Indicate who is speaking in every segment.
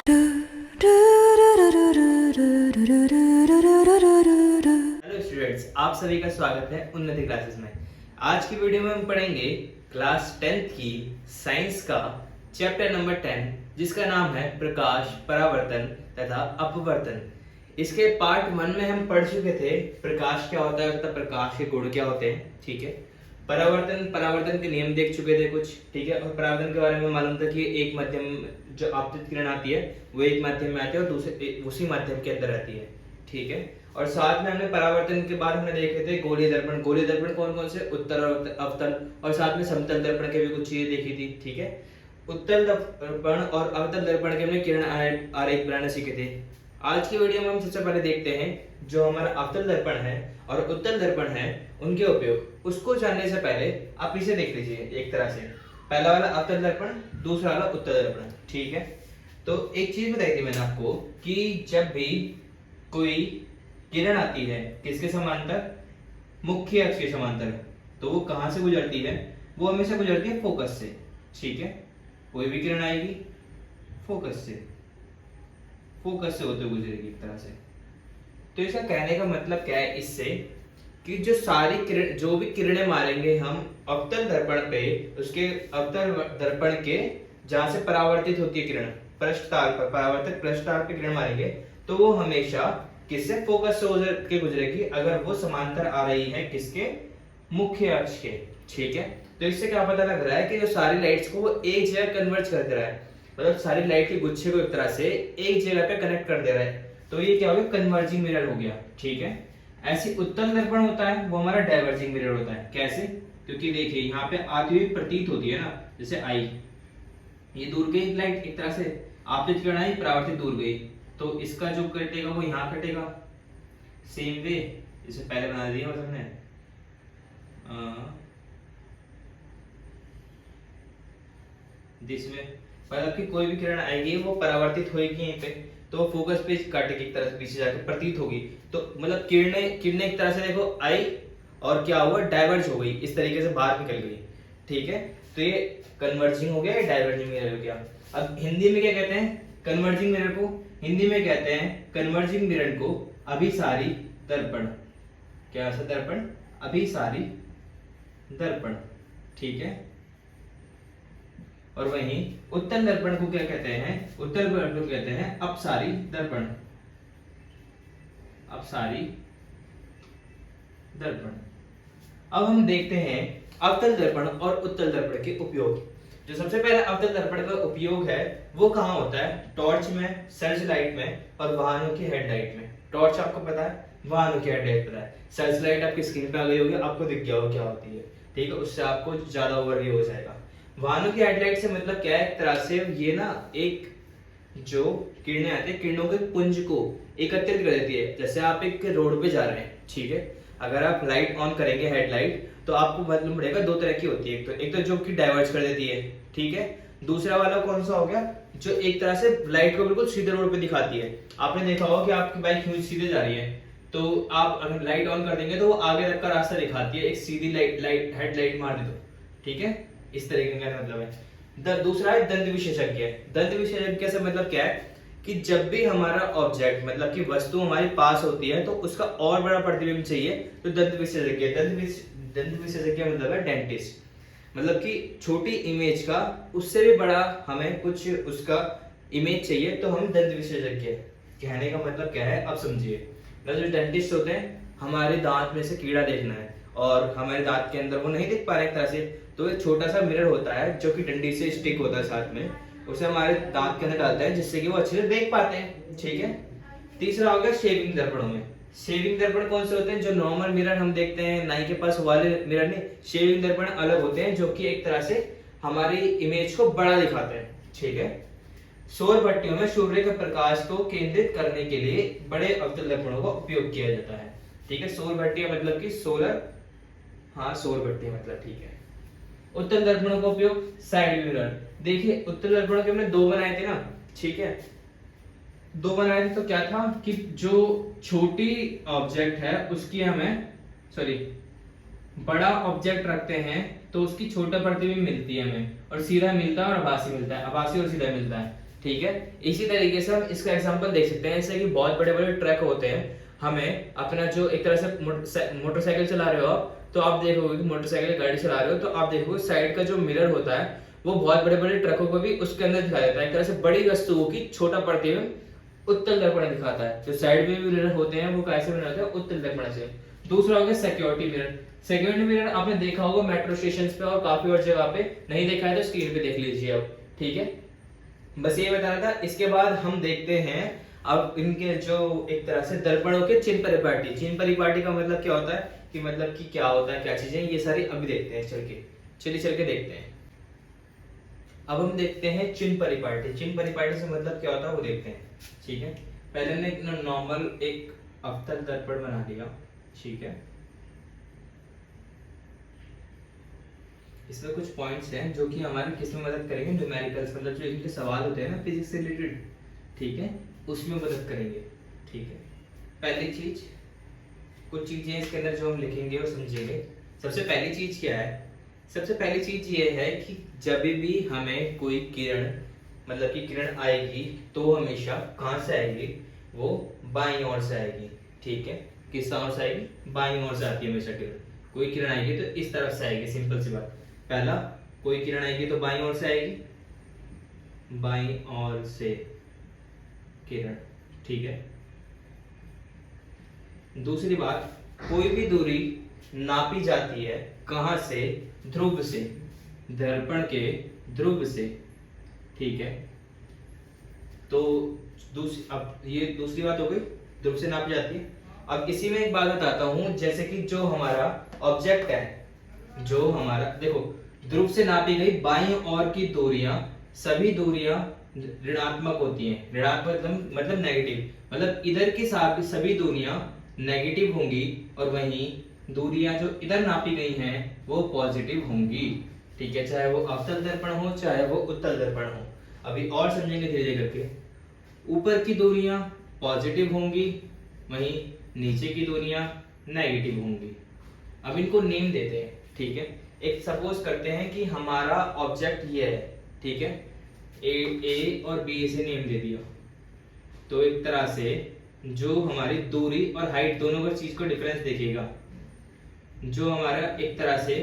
Speaker 1: Hello students, आप सभी का स्वागत है उन्नति क्लासेस में। आज की वीडियो में हम पढ़ेंगे क्लास 10th की साइंस का चैप्टर नंबर 10, जिसका नाम है प्रकाश, परावर्तन तथा अपवर्तन। इसके पार्ट 1 में हम पढ़ चुके थे प्रकाश क्या होता है तथा प्रकाश के गुण क्या होते हैं, ठीक है। परावर्तन के नियम देख चुके थे कुछ, ठीक है। और परावर्तन के बारे में मालूम था कि एक माध्यम जो आपतित किरण आती है वो एक माध्यम में आती है और दूसरे उसी माध्यम के अंदर रहती है, ठीक है। और साथ में हमने परावर्तन के बाद हमने देखे थे गोलीय दर्पण। गोलीय दर्पण कौन कौन से, उत्तल और अवतल, और साथ में समतल दर्पण के भी कुछ चीजें देखी थी, ठीक है। उत्तल दर्पण और अवतल दर्पण के हमने किरण आरेख बनाना सीखे थे। आज की वीडियो में हम सबसे पहले देखते हैं जो हमारा अवतल दर्पण है और उत्तल दर्पण है उनके उपयोग। उसको जानने से पहले आप इसे देख लीजिए एक तरह से, पहला वाला अवतल दर्पण, दूसरा वाला उत्तल दर्पण, ठीक है। तो एक चीज बताई थी मैंने आपको कि जब भी कोई किरण आती है किसके समांतर, मुख्य अक्ष के समांतर, तो वो कहां से गुजरती है, वो हमेशा गुजरती है फोकस से, ठीक है। कोई भी किरण आएगी फोकस से होते गुजरेगी एक तरह से। तो इसका कहने का मतलब क्या है इससे, कि जो सारी किरण, जो भी किरणें मारेंगे हम अवतल दर्पण पे, उसके अवतल दर्पण के जहां से परावर्तित होती है किरण, पृष्ठताल पर, परावर्तक पृष्ठताल पे किरण मारेंगे तो वो हमेशा किससे, फोकस से होकर के गुजरेगी, अगर वो समांतर आ रही है किसके, मुख्य अक्ष के, ठीक है। तो इससे क्या पता लग रहा है कि जो सारी लाइट्स को वो एक जगह कन्वर्ज कर दे रहा है, मतलब सारी लाइट के गुच्छे को एक तरह से एक जगह पे कनेक्ट कर दे रहा है। तो ये क्या हो गया, कन्वर्जिंग मिरर हो गया, ठीक है। ऐसी उत्तल दर्पण होता है वो हमारा डाइवर्जिंग मिरर होता है। कैसे, क्योंकि देखिए यहाँ पे आती हुई प्रतीत होती है ना, जैसे आई, ये दूर गई लाइट एक तरह से, आपतित किरण आई, परावर्तित दूर गई, तो इसका जो कटेगा वो यहाँ कटेगा। सेम वे इसे पहले बना दिया मतलब हमने, दिस में, मतलब कि कोई भी किरण आएगी वो परावर्तित होगी यहीं पे, तो फोकस पे काटेगी एक तरह से, पीछे जाकर प्रतीत होगी। तो मतलब किरणें एक तरह से देखो आई और क्या हुआ, डाइवर्ज हो गई, इस तरीके से बाहर निकल गई, ठीक है। तो ये कन्वर्जिंग हो गया, ये डाइवर्जिंग मिरर हो गया। अब हिंदी में क्या कहते हैं कन्वर्जिंग मिरर को, हिंदी में कहते हैं कन्वर्जिंग मिरर को अभिसारी दर्पण। क्या सा दर्पण, अभिसारी दर्पण, ठीक है। और वहीं उत्तल दर्पण को क्या कहते हैं, उत्तल दर्पण को कहते हैं अपसारी दर्पण, अपसारी दर्पण। अब हम देखते हैं अवतल दर्पण और उत्तल दर्पण के उपयोग। जो सबसे पहले अवतल दर्पण का उपयोग है वो कहाँ होता है, टॉर्च में, सर्च लाइट में और वाहनों की हेडलाइट में। टॉर्च आपको पता है, वाहनों की हेडलाइट पता है, सर्च लाइट आपकी स्क्रीन पे आ गई होगी, आपको दिख गया होगा क्या होती है, ठीक है। उससे आपको ज्यादा ओवरव्यू हो जाएगा। वाहनों की हेडलाइट से मतलब क्या है, एक तरह से ये ना एक जो किरणें आती है, किरणों के पुंज को एकत्रित कर देती है। जैसे आप एक रोड पे जा रहे हैं, ठीक है, अगर आप लाइट ऑन करेंगे हेडलाइट, तो आपको मालूम पड़ेगा दो तरह की होती है, एक तो जो कि डाइवर्ज कर देती है, ठीक है। दूसरा वाला कौन सा हो गया, जो एक तरह से लाइट को बिल्कुल सीधे रोड पे दिखाती है। आपने देखा होगा कि आपकी बाइक यूं सीधे जा रही है, तो आप अगर लाइट ऑन कर देंगे तो वो आगे तक का रास्ता दिखाती है, एक सीधी लाइट हेडलाइट मार दे तो, ठीक है। इस तरीके का मतलब है। दूसरा है दंत विशेषज्ञ। दंत विशेषज्ञ से मतलब क्या है कि जब भी हमारा ऑब्जेक्ट, मतलब कि वस्तु हमारे पास होती है तो उसका और बड़ा प्रतिबिंब चाहिए, तो दंत विशेषज्ञ, दंत विशेषज्ञ मतलब है डेंटिस्ट, मतलब कि छोटी इमेज का उससे भी बड़ा हमें कुछ उसका इमेज चाहिए, तो हम दंत विशेषज्ञ। कहने का मतलब क्या है, अब समझिए। मतलब जो डेंटिस्ट होते हैं, हमारे दांत में से कीड़ा देखना है और हमारे दांत के अंदर वो नहीं देख पा रहे एक तरह से, तो एक छोटा सा मिरर होता है जो कि डंडी से स्टिक होता है साथ में, उसे हमारे दांत के अंदर डालते हैं जिससे कि वो अच्छे से देख पाते हैं, ठीक है। तीसरा हो गया शेविंग दर्पणों में। शेविंग दर्पण कौन से होते हैं, जो नॉर्मल मिरर हम देखते हैं नाई के पास वाले मिरर नहीं, शेविंग दर्पण अलग होते हैं जो कि एक तरह से हमारी इमेज को बड़ा दिखाते हैं, ठीक है। सौर भट्टियों में सूर्य के प्रकाश को केंद्रित करने के लिए बड़े अवतल दर्पणों का उपयोग किया जाता है, ठीक है। सौर भट्टियां मतलब कि सोलर, हाँ सौर भट्टी मतलब, ठीक है। उत्तल दर्पणों का उपयोग, साइड मिरर। देखिए उत्तल दर्पणों के हमने दो बनाए थे ना, ठीक है, दो बनाए थे। तो क्या था कि जो छोटी ऑब्जेक्ट है उसकी हमें, सॉरी, बड़ा ऑब्जेक्ट रखते हैं तो उसकी छोटा प्रतिबिंब मिलती है हमें, और सीधा मिलता है और आभासी मिलता है, आभासी और सीधा मिलता है, ठीक है। इसी तरीके से हम इसका एग्जांपल देख सकते हैं, जैसे कि बहुत बड़े बड़े ट्रक होते हैं, हमें अपना जो एक तरह से मोटरसाइकिल चला रहे हो आप, तो आप देखोगे कि मोटरसाइकिल गाड़ी चला रहे हो तो आप देखोगे साइड का जो मिरर होता है वो बहुत बड़े बड़े ट्रकों को भी उसके अंदर दिखा देता है, एक तरह से बड़ी वस्तुओं की छोटा पड़ते हुए उत्तल दर्पण दिखाता है। जो साइड में भी मिरर होते हैं वो कैसे बने होते हैं, उत्तल दर्पण से। दूसरा हो गया सिक्योरिटी मिरर। सिक्योरिटी मिरर आपने देखा होगा मेट्रो स्टेशन पे और काफी और जगह पे, नहीं देखा है तो स्क्रीन पे देख लीजिए अब, ठीक है। बस ये बताना था। इसके बाद हम देखते हैं अब इनके जो एक तरह से दर्पणों के चिन्ह परिपाटी। चिन्ह परिपाटी का मतलब क्या होता है, कि मतलब कि क्या होता है, क्या चीजें, ये सारी अभी देखते हैं चल के देखते हैं। अब हम देखते हैं चिन्ह परिपाटी। चिन्ह परिपाटी से मतलब क्या होता है वो देखते हैं, ठीक है। पहले ने नॉर्मल एक अवतल दर्पण बना दिया, ठीक है। इसमें कुछ पॉइंट्स हैं जो कि हमारी किस में मदद करेंगे, न्यूमेरिकल्स, मतलब जो इनके सवाल होते हैं ना फिजिक्स से रिलेटेड, ठीक है, उसमें मदद करेंगे, ठीक है। पहली चीज, कुछ चीजें इसके अंदर जो हम लिखेंगे और समझेंगे। सबसे पहली चीज क्या है, सबसे पहली चीज ये है कि जब भी हमें कोई किरण, मतलब कि किरण आएगी तो हमेशा कहां से आएगी, वो बाईं ओर से आएगी, ठीक है। किस ओर से आएगी, बाईं ओर से आती है हमेशा किरण। कोई किरण आएगी तो इस तरफ से आएगी, सिंपल सी बात। पहला, कोई किरण आएगी तो बाईं ओर से आएगी, बाईं ओर से किरण, ठीक है। दूसरी बात, कोई भी दूरी नापी जाती है कहां से, ध्रुव से, दर्पण के ध्रुव से, ठीक है। तो अब ये दूसरी बात हो गई, ध्रुव से नापी जाती है। अब इसी में एक बात बताता हूं, जैसे कि जो हमारा ऑब्जेक्ट है, जो हमारा देखो ध्रुव से नापी गई बाईं ओर की दूरियां, सभी दूरियां ऋणात्मक होती हैं। ऋणात्मक मतलब नेगेटिव, मतलब इधर की सभी दूरियां नेगेटिव होंगी और वहीं दूरियां जो इधर नापी गई हैं वो पॉजिटिव होंगी, ठीक है। चाहे वो अवतल दर्पण हो चाहे वो उत्तल दर्पण हो। अभी और समझेंगे धीरे धीरे करके। ऊपर की दूरियां पॉजिटिव होंगी, वहीं नीचे की दूरियां नेगेटिव होंगी। अब इनको नेम देते हैं, ठीक है। एक सपोज करते हैं कि हमारा ऑब्जेक्ट ये है, ठीक है। ए और बी से नेम दे दिया, तो एक तरह से जो हमारी दूरी और हाइट दोनों का चीज को डिफरेंस देखेगा, जो हमारा एक तरह से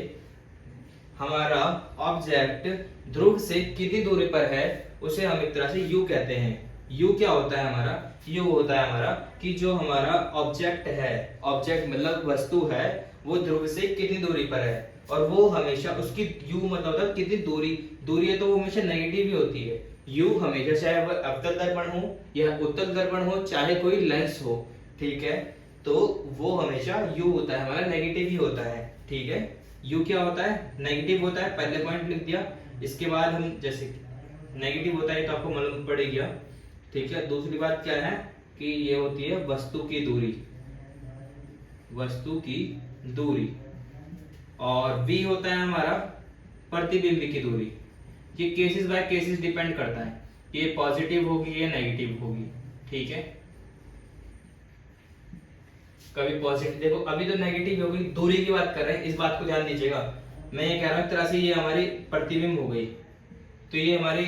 Speaker 1: हमारा ऑब्जेक्ट ध्रुव से कितनी दूरी पर है उसे हम एक तरह से यू कहते हैं। यू क्या होता है हमारा, यू होता है हमारा कि जो हमारा ऑब्जेक्ट है, ऑब्जेक्ट मतलब वस्तु है, वो ध्रुव से कितनी दूरी पर है, और वो हमेशा उसकी यू मतलब होता है कितनी दूरी है, तो वो हमेशा नेगेटिव ही होती है। यू हमेशा, चाहे वह अवतल दर्पण हो या उत्तल दर्पण हो, चाहे कोई लेंस हो, ठीक है, तो वो हमेशा यू होता है हमारा नेगेटिव ही होता है, ठीक है। यू क्या होता है, नेगेटिव होता है, पहले पॉइंट लिख दिया। इसके बाद हम जैसे नेगेटिव होता है तो आपको मालूम पड़ गया, ठीक है। दूसरी बात क्या है कि ये होती है वस्तु की दूरी, वस्तु की दूरी, और v होता है हमारा प्रतिबिंब की दूरी। ये केसेस बाय केसेस डिपेंड करता है, ये पॉजिटिव होगी या नेगेटिव होगी, ठीक है। कभी पॉजिटिव, देखो अभी तो नेगेटिव होगी, दूरी की बात कर रहे हैं, इस बात को ध्यान दीजिएगा। मैं ये कह रहा हूं एक तरह से ये हमारी प्रतिबिंब हो गई, तो ये हमारी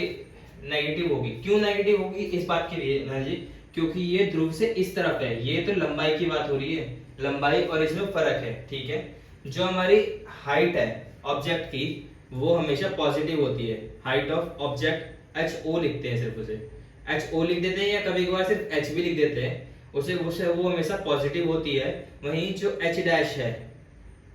Speaker 1: नेगेटिव होगी। क्यों नेगेटिव होगी, इस बात के लिए ना जी, क्योंकि ये ध्रुव से इस तरफ है। ये तो लंबाई की बात हो रही है, लंबाई और इसमें फर्क है, ठीक है। जो हमारी हाइट है ऑब्जेक्ट की, वो हमेशा पॉजिटिव होती है। Height of object h o लिखते हैं, सिर्फ उसे एच ओ लिख देते हैं, या कभी कभार सिर्फ एच भी लिख देते हैं, उसे वो हमेशा पॉजिटिव होती है। वहीं जो एच डैश है,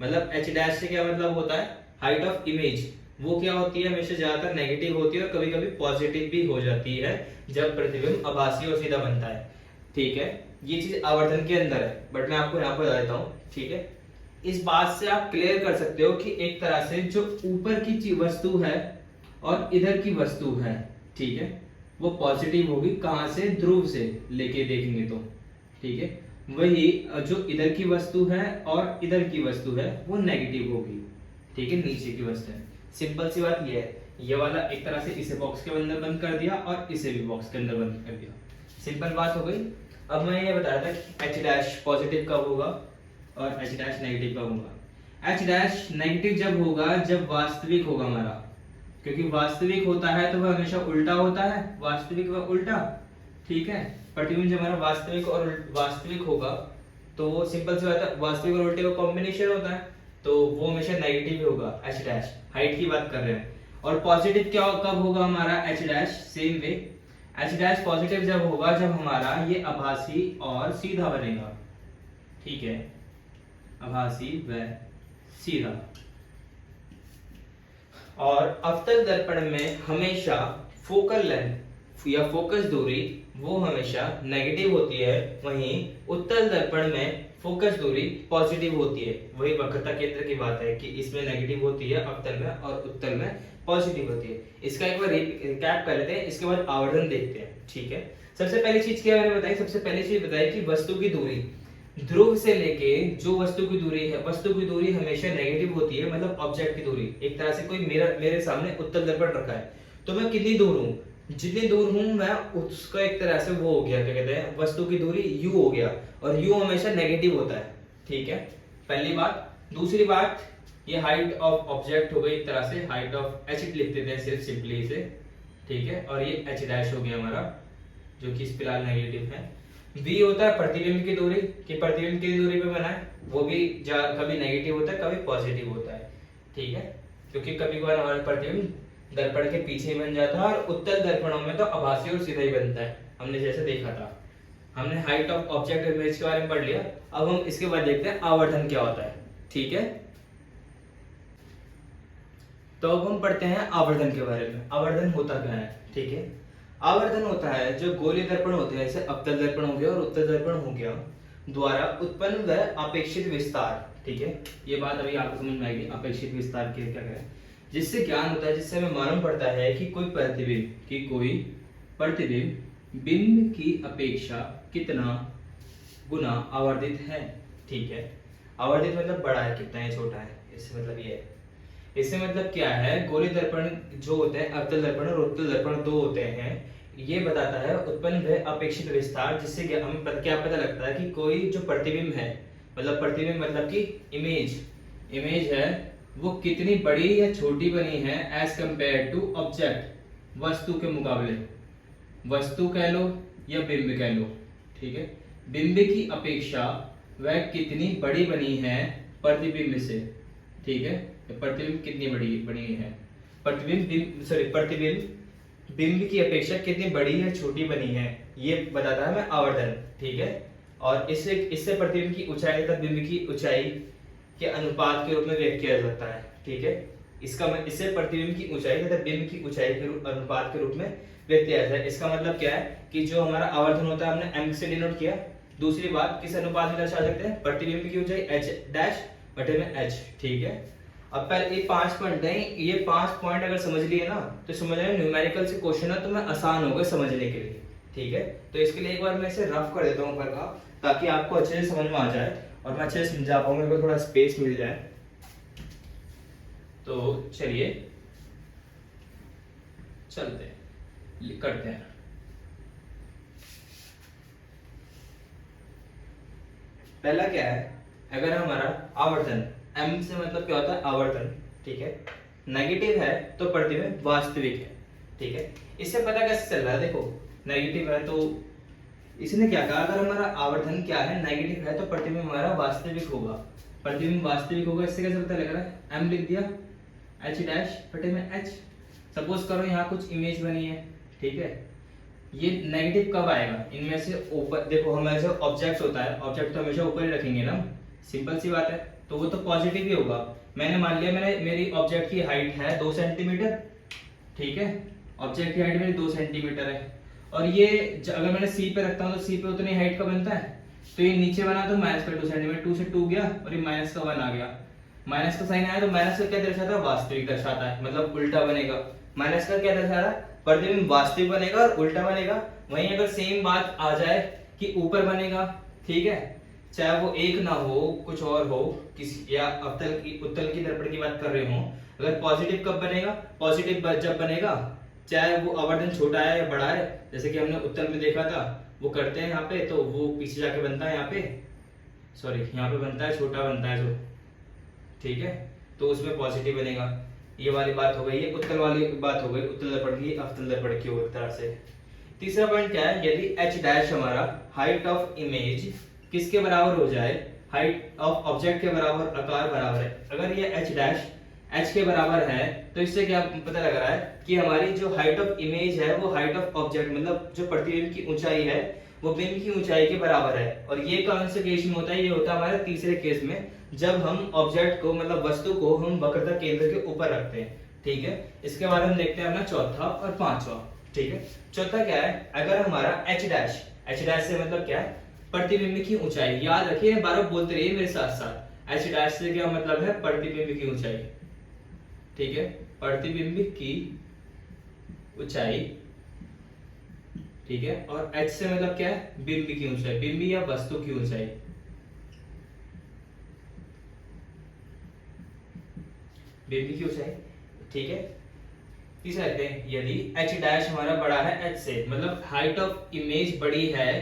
Speaker 1: मतलब एच डैश से क्या मतलब होता है, हाइट ऑफ इमेज, वो क्या होती है, हमेशा ज्यादातर नेगेटिव होती है और कभी कभी पॉजिटिव भी हो जाती है जब प्रतिबिंब आभासी और सीधा बनता है, ठीक है। ये चीज आवर्धन के अंदर है, बट मैं आपको यहाँ पर बता देता हूँ, ठीक है। इस बात से आप क्लियर कर सकते हो कि एक तरह से जो ऊपर की वस्तु है और इधर की वस्तु है, ठीक है, वो पॉजिटिव होगी। कहां से, ध्रुव से लेके देखेंगे तो, ठीक है। वही जो इधर की वस्तु है और इधर की वस्तु है वो नेगेटिव होगी, ठीक है, नीचे की वस्तु है। सिंपल सी बात ये है। ये वाला एक तरह से इसे बॉक्स के अंदर बंद कर दिया और इसे भी बॉक्स के अंदर बंद कर दिया, सिंपल बात हो गई। अब मैं ये बता रहा था कि एच डैश पॉजिटिव कब होगा और एच डैश नेगेटिव कब होगा। एच डैश नेगेटिव जब होगा जब वास्तविक होगा हमारा, क्योंकि वास्तविक होता है तो वह हमेशा उल्टा होता है, वास्तविक व उल्टा, ठीक है। प्रतिबिंब जब हमारा वास्तविक और वास्तविक होगा तो सिंपल सी बात है, वास्तविक और उल्टे का कॉम्बिनेशन होता है तो वो हमेशा नेगेटिव ही होगा, h डैश, हाइट की बात कर रहे हैं। और पॉजिटिव क्या कब होगा हमारा h dash, same way h dash positive जब होगा जब हमारा ये आभासी और सीधा बनेगा, ठीक है, आभासी व सीधा। और अवतल दर्पण में हमेशा फोकल लेंथ या फोकस दूरी वो हमेशा नेगेटिव होती है, वहीं उत्तल दर्पण में फोकस दूरी पॉजिटिव होती है। वही वक्रता केंद्र की बात है कि इसमें नेगेटिव होती है अवतल में और उत्तल में पॉजिटिव होती है। इसका एक बार रिकैप कर लेते हैं, इसके बाद आवर्धन देखते हैं, ठीक है। सबसे पहली चीज क्या मैंने बताई, सबसे पहली चीज बताई कि वस्तु की दूरी, ध्रुव से लेके जो वस्तु की दूरी है, वस्तु की दूरी हमेशा नेगेटिव होती है, मतलब ऑब्जेक्ट की दूरी। एक तरह से कोई मेरे सामने उत्तल दर्पण रखा है तो मैं कितनी दूर हूँ, जितनी दूर हूँ मैं उसका एक तरह से वो हो गया, क्या कहते हैं, वस्तु की दूरी u हो गया, और u हमेशा नेगेटिव होता है, ठीक है, पहली बात। दूसरी बात, ये हाइट ऑफ ऑब्जेक्ट हो गई, एक तरह से हाइट ऑफ h लिख देते हैं सिर्फ सिंपली इसे, ठीक है। और ये h डैश हो गया हमारा जो कि फिलहाल नेगेटिव है। v होता है प्रतिबिंब की दूरी, कि प्रतिबिंब की दूरी पे बना है, वो भी कभी नेगेटिव होता है कभी पॉजिटिव होता है, ठीक है, क्योंकि कभी कभार हमारा प्रतिबिंब दर्पण के पीछे बन जाता है, और उत्तल दर्पणों में तो आभासी और सीधा ही बनता है, हमने जैसे देखा था। हमने हाइट ऑफ ऑब्जेक्ट इमेज के बारे में पढ़ लिया, अब हम इसके बाद देखते हैं आवर्धन क्या होता है, ठीक है। तो अब हम पढ़ते हैं आवर्धन के बारे में। आवर्धन होता क्या है, ठीक है। आवर्धन होता है जो गोलीय दर्पण होते हैं, जैसे अवतल दर्पण हो गया और उत्तल दर्पण हो गया, द्वारा उत्पन्न व अपेक्षित विस्तार, ठीक है। ये बात अभी आपको समझ में आएगी, अपेक्षित विस्तार क्या क्या है, जिससे ज्ञान होता है, जिससे हमें मालूम पड़ता है कि कोई प्रतिबिंब बिंब की अपेक्षा कितना गुना आवर्धित है, ठीक है। आवर्धित मतलब बड़ा है, कितना है, छोटा है, इससे मतलब ये है। इससे मतलब क्या है, गोलीय दर्पण जो होते हैं, अवतल दर्पण और उत्तल दर्पण दो होते हैं, ये बताता है उत्पन्न व अपेक्षित विस्तार, जिससे हमें क्या पता लगता है कि कोई जो प्रतिबिंब है, मतलब प्रतिबिंब मतलब कि इमेज है, वो कितनी बड़ी या छोटी बनी है एज कंपेयर टू ऑब्जेक्ट, वस्तु के मुकाबले, वस्तु कह लो या बिंब कह लो, ठीक है। बिंब की अपेक्षा वह कितनी बड़ी बनी है प्रतिबिंब से, ठीक है, प्रतिबिंब कितनी बड़ी है, प्रतिबिंब बिंब की अपेक्षा कितनी बड़ी या छोटी बनी है, ये बताता है हमें आवर्धन, ठीक है। और इससे प्रतिबिंब की ऊंचाई तथा बिंब की ऊंचाई के अनुपात के रूप में व्यक्त किया जाता है, ठीक है। इससे प्रतिबिंब की ऊंचाई तथा बिंब की ऊंचाई के अनुपात के रूप में व्यक्त किया जाता है। इसका मतलब क्या है कि जो हमारा आवर्धन होता है हमने m से डिनोट किया। दूसरी बात, किस अनुपात में दर्शा सकते हैं, प्रतिबिंब की ऊंचाई h डैश बटे में h, ठीक है। अब पहले ये 5 पॉइंट है, ये 5 पॉइंट अगर समझ लिए ना तो समझ रहे न्यूमेरिकल से क्वेश्चन है तो मैं आसान होगा समझने के लिए, ठीक है। तो इसके लिए एक बार मैं इसे रफ कर देता हूँ ऊपर का, ताकि आपको अच्छे से समझ में आ जाए और मैं अच्छे से समझा पाऊँ, मेरे को थोड़ा स्पेस मिल जाए। तो चलिए चलते हैं, करते हैं। पहला क्या है, अगर हमारा आवर्तन m से मतलब क्या होता है आवर्तन, ठीक है, नेगेटिव है तो प्रतिबिंब वास्तविक है, ठीक है। इससे पता कैसे चल रहा है, देखो नेगेटिव है तो इसने क्या कहा, अगर हमारा आवर्धन क्या है नेगेटिव है तो प्रतिबिंब हमारा वास्तविक होगा, प्रतिबिंब वास्तविक होगा। इससे कैसे पता लग रहा है, m लिख दिया, h डैश बटे में h। सपोज करो यहाँ कुछ इमेज बनी है, ठीक है, ये नेगेटिव कब आएगा, इनमें से ऊपर देखो, हमारे जो ऑब्जेक्ट होता है, ऑब्जेक्ट तो हमेशा ऊपर ही रखेंगे ना, सिंपल सी बात है, तो वो तो पॉजिटिव ही होगा। मैंने मान लिया मेरी ऑब्जेक्ट की हाइट है 2 सेंटीमीटर, ठीक है, ऑब्जेक्ट की हाइट मेरी 2 सेंटीमीटर है, और ये अगर मैंने सी पे रखता हूँ तो सी पे उतनी हाइट का बनता है, तो ये नीचे बना तो माइनस का 2 सेंटीमीटर, 2 से 2 गया और ये माइनस का 1 आ गया। माइनस का साइन आया तो माइनस का क्या दर्शाता है, वास्तविक दर्शाता है, मतलब उल्टा बनेगा। माइनस का क्या दर्शा रहा है, प्रतिबिंब वास्तविक बनेगा और उल्टा बनेगा। वहीं अगर सेम बात आ जाए कि ऊपर बनेगा, ठीक है, चाहे वो एक ना हो कुछ और हो, किसी या उत्तल की दर्पण की बात कर रहे हो, अगर पॉजिटिव कब बनेगा, पॉजिटिव जब बनेगा चाहे वो आवर्धन छोटा है या बड़ा है, जैसे कि हमने उत्तल में देखा था, वो करते हैं यहाँ पे तो वो पीछे जाके बनता है, यहाँ पे सॉरी यहाँ पे बनता है, छोटा बनता है जो, ठीक है, तो उसमें पॉजिटिव बनेगा। ये वाली बात हो गई, ये उत्तल वाली बात हो गई उत्तल दर्पण की, अवतल दर्पण की एक तरह से। तीसरा पॉइंट क्या है, यदि h डैश हमारा हाइट ऑफ इमेज किसके बराबर हो जाए, हाइट ऑफ ऑब्जेक्ट के बराबर, आकार बराबर है, अगर ये h डैश h के बराबर है तो इससे क्या पता लग रहा है कि हमारी जो हाइट ऑफ इमेज है वो हाइट ऑफ ऑब्जेक्ट मतलब जो प्रतिबिंब की ऊंचाई है वो बिंब की ऊंचाई के बराबर है। और ये कौन सा केस में होता है, ये होता है हमारे तीसरे केस में, जब हम ऑब्जेक्ट को मतलब वस्तु को हम वक्रता केंद्र के ऊपर रखते हैं। ठीक है, इसके बाद हम देखते हैं अपना चौथा और पांचवा। ठीक है, चौथा क्या है, अगर हमारा h डैश से मतलब क्या है, प्रतिबिंब की ऊंचाई। याद रखिए, बार बोलते रहिए मेरे साथ साथ, h डैश से क्या मतलब है, प्रतिबिंब की ऊंचाई। ठीक है, प्रतिबिंब की ऊंचाई। ठीक है, और h से मतलब क्या है, बिंब की ऊंचाई, बिंब या वस्तु की ऊंचाई। बिंब की ऊंचाई। ठीक है, तीसरा कहते हैं, यदि h डैश हमारा बड़ा है h से, मतलब हाइट ऑफ इमेज बड़ी है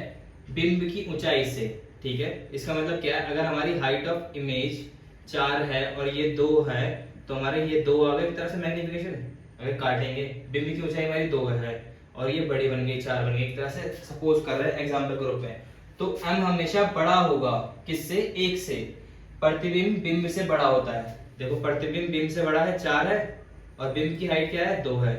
Speaker 1: बिंब की ऊंचाई से। ठीक है, इसका मतलब क्या है, अगर हमारी हाइट ऑफ इमेज 4 है और ये 2 है तो हमारे ये 2 आ गए एक तरह से मैग्निफिकेशन, अगर काटेंगे बिंब की ऊंचाई हमारी 2 है और ये बड़ी बन गई 4 बन गई, एक तरह से सपोज कर रहे हैं एग्जांपल के रूप में। तो m हमेशा बड़ा होगा किससे, 1 से। प्रतिबिंब बिंब से बड़ा होता है, देखो प्रतिबिंब बिंब से बड़ा है 4 है और बिंब की हाइट क्या है, 2 है।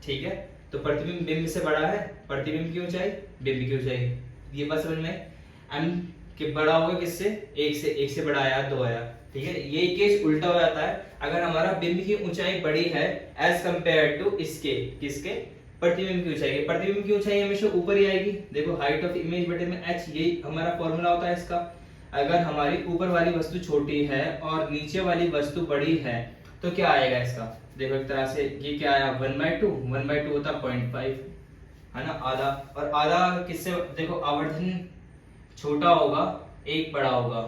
Speaker 1: ठीक है, तो प्रतिबिंब बिंब से बड़ा है, प्रतिबिंब की ऊंचाई बिंब की ऊंचाई, ये बात समझ में। m के बड़ा होगा किससे, 1 से बड़ा आया 2 आया। ठीक है, ये केस उल्टा हो जाता है अगर हमारा बिंब की ऊंचाई बड़ी है एज कंपेयर टू इसके, किसके, प्रतिबिंब की ऊंचाई। प्रतिबिंब की ऊंचाई हमेशा ऊपर ही आएगी, देखो हाइट ऑफ इमेज बटे में h, यही हमारा फॉर्मूला होता है इसका। अगर हमारी ऊपर वाली वस्तु छोटी है और नीचे वाली वस्तु बड़ी है तो क्या आएगा इसका, देखो एक तरह से ये क्या आया 1/2, 1/2 होता 0.5 है ना, आधा। और आधा किससे, देखो आवर्धन छोटा होगा 1 बड़ा होगा,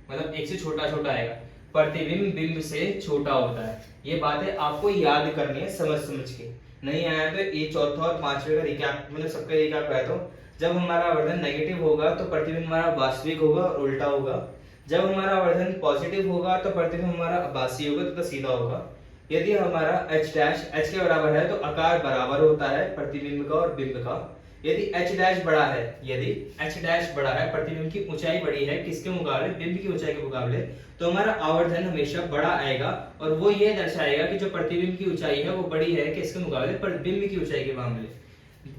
Speaker 1: मतलब 1 से छोटा छोटा आएगा, प्रतिबिंब बिंब से छोटा होता है। ये बातें आपको याद करनी है समझ समझ के, नहीं आया तो ये चौथा और पांचवे का रिकैप, मतलब सबका रिकैप कराता हूं। जब हमारा आवर्धन नेगेटिव होगा तो प्रतिबिंब हमारा वास्तविक होगा और उल्टा होगा। जब हमारा आवर्धन पॉजिटिव होगा तो प्रतिबिंब हमारा आभासी होगा तथा सीधा होगा। यदि हमारा h डैश h के बराबर है तो आकार बराबर होता है प्रतिबिंब का और बिंब का। यदि h डैश बड़ा है, यदि h डैश बड़ा है, प्रतिबिंब की ऊंचाई बड़ी है किसके मुकाबले, बिंब की ऊंचाई के मुकाबले, तो हमारा आवर्धन हमेशा बड़ा आएगा और वो ये दर्शाएगा कि जो प्रतिबिंब की ऊंचाई है वो बड़ी है किसके मुकाबले, बिंब की ऊंचाई के मामले।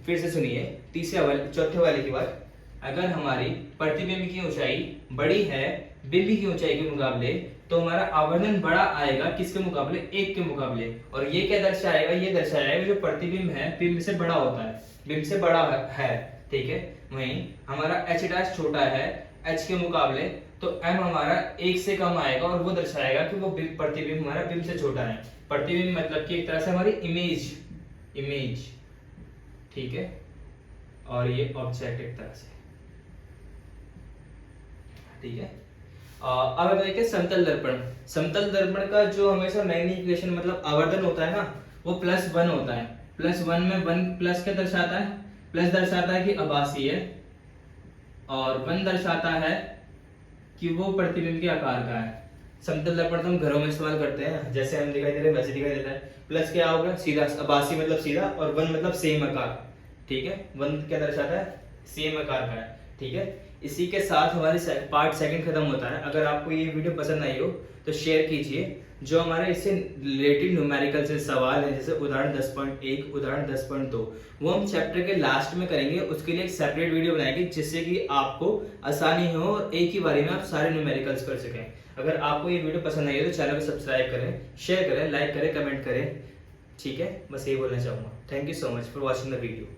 Speaker 1: फिर से सुनिए तीसरे वाले चौथे वाले की बात, अगर हमारी प्रतिबिंब की ऊंचाई बड़ी है बिंब की ऊंचाई के मुकाबले तो हमारा आवर्धन बड़ा आएगा किसके मुकाबले, 1 के मुकाबले। और ये क्या दर्शाएगा, ये दर्शाएगा जो प्रतिबिंब है बिंब से बड़ा होता है, बिंब से बड़ा है। ठीक है, वहीं हमारा h डैश छोटा है h के मुकाबले तो m हमारा 1 से कम आएगा और वो दर्शाएगा कि वो प्रतिबिंब हमारा बिंब से छोटा है। प्रतिबिंब मतलब कि एक तरह से हमारी इमेज। ठीक है, और ये ऑब्जेक्ट एक तरह से। ठीक है, अब हम देखिए समतल दर्पण। समतल दर्पण का जो हमेशा मैग्निफिकेशन मतलब आवर्धन होता है ना वो +1 होता है। +1 में 1 प्लस क्या दर्शाता है, प्लस दर्शाता है कि आभासी है और 1 दर्शाता है कि वो प्रतिबिंब के आकार का है। समतल दर्पण तो हम घरों में इस्तेमाल करते हैं, जैसे हम दिखाई दे रहे हैं वैसे दिखाई देता है। प्लस क्या होगा, सीधा, आभासी मतलब सीधा, और 1 मतलब सेम आकार। ठीक है, 1 क्या दर्शाता है, सेम आकार का है। ठीक है, इसी के साथ हमारे पार्ट सेकंड खत्म होता है। अगर आपको ये वीडियो पसंद आई हो तो शेयर कीजिए। जो हमारे इससे रिलेटेड न्यूमेरिकल से सवाल है जैसे उदाहरण 10.1, उदाहरण 10.2, वो हम चैप्टर के लास्ट में करेंगे। उसके लिए एक सेपरेट वीडियो बनाएंगे जिससे कि आपको आसानी हो और एक ही बारी में आप सारे न्यूमेरिकल्स कर सकें। अगर आपको ये वीडियो पसंद आई हो तो चैनल को सब्सक्राइब करें, शेयर करें, लाइक करें, कमेंट करें। ठीक है, बस यही बोलना चाहूँगा। Thank you so much for watching the video.